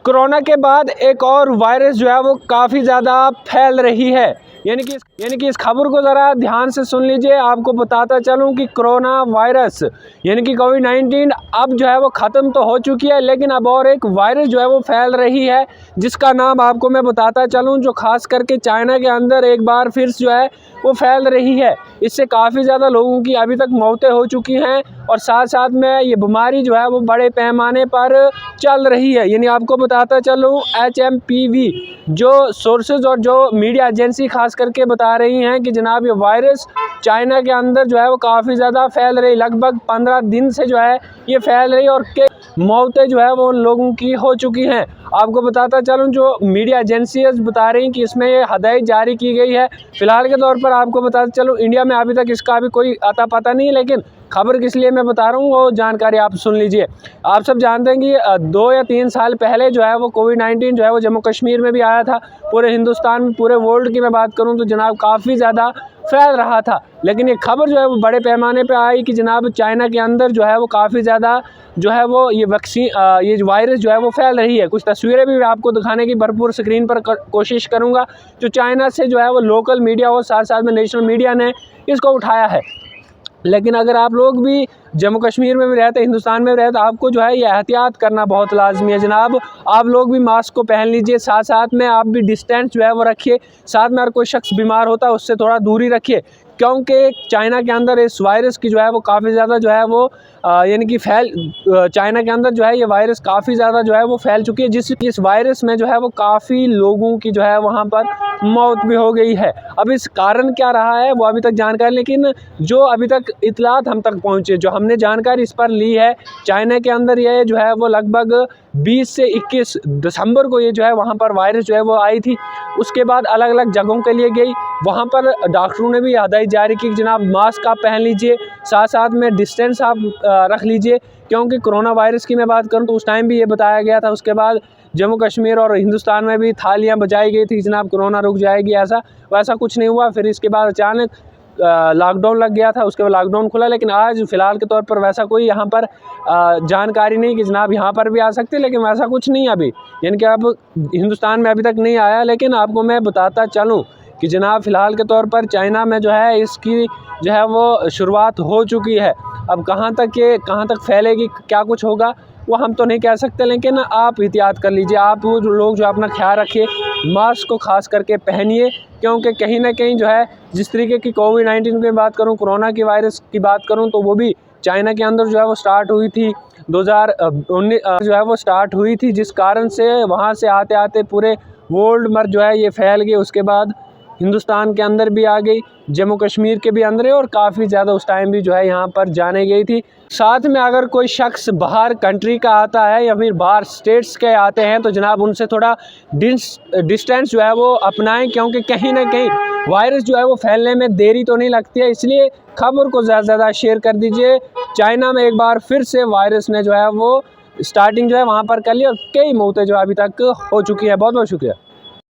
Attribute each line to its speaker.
Speaker 1: Corona के बाद एक और वायरस जो है वो काफ़ी ज़्यादा फैल रही है। यानी कि इस खबर को ज़रा ध्यान से सुन लीजिए। आपको बताता चलूं कि कोरोना वायरस यानी कि कोविड-19 अब जो है वो ख़त्म तो हो चुकी है, लेकिन अब और एक वायरस जो है वो फैल रही है, जिसका नाम आपको मैं बताता चलूं, जो ख़ास करके चाइना के अंदर एक बार फिर जो है वो फैल रही है। इससे काफ़ी ज़्यादा लोगों की अभी तक मौतें हो चुकी हैं और साथ साथ में ये बीमारी जो है वो बड़े पैमाने पर चल रही है। यानी आपको बताता चलूँ, HMPV जो सोर्सेज और जो मीडिया एजेंसी खास करके बता रही हैं कि जनाब ये वायरस चाइना के अंदर जो है वो काफ़ी ज़्यादा फैल रही, लगभग 15 दिन से जो है ये फैल रही और कई मौतें जो है वो लोगों की हो चुकी हैं। आपको बताता चलूँ, जो मीडिया एजेंसी बता रही हैं कि इसमें ये हदायत जारी की गई है। फिलहाल के तौर पर आपको बताता चलूँ, इंडिया में अभी तक इसका अभी कोई अता पता नहीं है, लेकिन खबर किस लिए मैं बता रहा हूँ वो जानकारी आप सुन लीजिए। आप सब जानते हैं कि 2 या 3 साल पहले जो है वो कोविड-19 जो है वो जम्मू कश्मीर में भी आया था। पूरे हिंदुस्तान में, पूरे वर्ल्ड की मैं बात करूँ तो जनाब काफ़ी ज़्यादा फैल रहा था, लेकिन ये खबर जो है वो बड़े पैमाने पे आई कि जनाब चाइना के अंदर जो है वो काफ़ी ज़्यादा जो है वो ये ये वायरस जो है वो फैल रही है। कुछ तस्वीरें भी आपको दिखाने की भरपूर स्क्रीन पर कोशिश करूँगा, जो चाइना से जो है वो लोकल मीडिया और साथ साथ में नेशनल मीडिया ने इसको उठाया है। लेकिन अगर आप लोग भी जम्मू कश्मीर में भी रहते, हिंदुस्तान में रहते, आपको जो है ये एहतियात करना बहुत लाजमी है जनाब। आप लोग भी मास्क को पहन लीजिए, साथ साथ में आप भी डिस्टेंस जो है वो रखिए। साथ में अगर कोई शख्स बीमार होता है उससे थोड़ा दूरी रखिए, क्योंकि चाइना के अंदर इस वायरस की जो है वो काफ़ी ज़्यादा जो है वो यानी कि चाइना के अंदर जो है ये वायरस काफ़ी ज़्यादा जो है वो फैल चुकी है, इस वायरस में जो है वो काफ़ी लोगों की जो है वहाँ पर मौत भी हो गई है। अब इस कारण क्या रहा है वो अभी तक जानकारी, लेकिन जो अभी तक इतलात हम तक पहुँचे, जो हमने जानकारी इस पर ली है, चाइना के अंदर ये जो है वो लगभग 20 से 21 दिसंबर को ये जो है वहाँ पर वायरस जो है वो आई थी। उसके बाद अलग अलग जगहों के लिए गई, वहाँ पर डॉक्टरों ने भी हदायत जारी की कि जनाब मास्क आप पहन लीजिए, साथ साथ में डिस्टेंस आप रख लीजिए, क्योंकि कोरोना वायरस की मैं बात करूँ तो उस टाइम भी ये बताया गया था। उसके बाद जम्मू कश्मीर और हिंदुस्तान में भी थालियां बजाई गई थी जनाब कोरोना रुक जाएगी, वैसा कुछ नहीं हुआ। फिर इसके बाद अचानक लॉकडाउन लग गया था, उसके बाद लॉकडाउन खुला, लेकिन आज फ़िलहाल के तौर पर वैसा कोई यहाँ पर जानकारी नहीं कि जनाब यहाँ पर भी आ सकते, लेकिन वैसा कुछ नहीं अभी, यानी कि अब हिंदुस्तान में अभी तक नहीं आया। लेकिन आपको मैं बताता चलूँ कि जनाब फ़िलहाल के तौर पर चाइना में जो है इसकी जो है वो शुरुआत हो चुकी है। अब कहाँ तक फैलेगी, क्या कुछ होगा वो हम तो नहीं कह सकते, लेकिन आप एहतियात कर लीजिए। आप वो जो लोग जो अपना ख्याल रखिए, मास्क को खास करके पहनिए, क्योंककि कहीं ना कहीं जो है जिस तरीके की कोविड-19 की बात करूं, कोरोना की वायरस की बात करूं, तो वो भी चाइना के अंदर जो है वो स्टार्ट हुई थी 2019 जो है वो स्टार्ट हुई थी, जिस कारण से वहाँ से आते आते पूरे वर्ल्ड में जो है ये फैल गई। उसके बाद हिंदुस्तान के अंदर भी आ गई, जम्मू कश्मीर के भी अंदर, और काफ़ी ज़्यादा उस टाइम भी जो है यहाँ पर जाने गई थी। साथ में अगर कोई शख्स बाहर कंट्री का आता है या फिर बाहर स्टेट्स के आते हैं तो जनाब उनसे थोड़ा डिस्टेंस जो है वो अपनाएं, क्योंकि कहीं ना कहीं वायरस जो है वो फैलने में देरी तो नहीं लगती है। इसलिए खबर को ज़्यादा से ज़्यादा शेयर कर दीजिए। चाइना में एक बार फिर से वायरस ने जो है वो स्टार्टिंग जो है वहाँ पर कर ली और कई मौतें जो अभी तक हो चुकी है। बहुत बहुत शुक्रिया।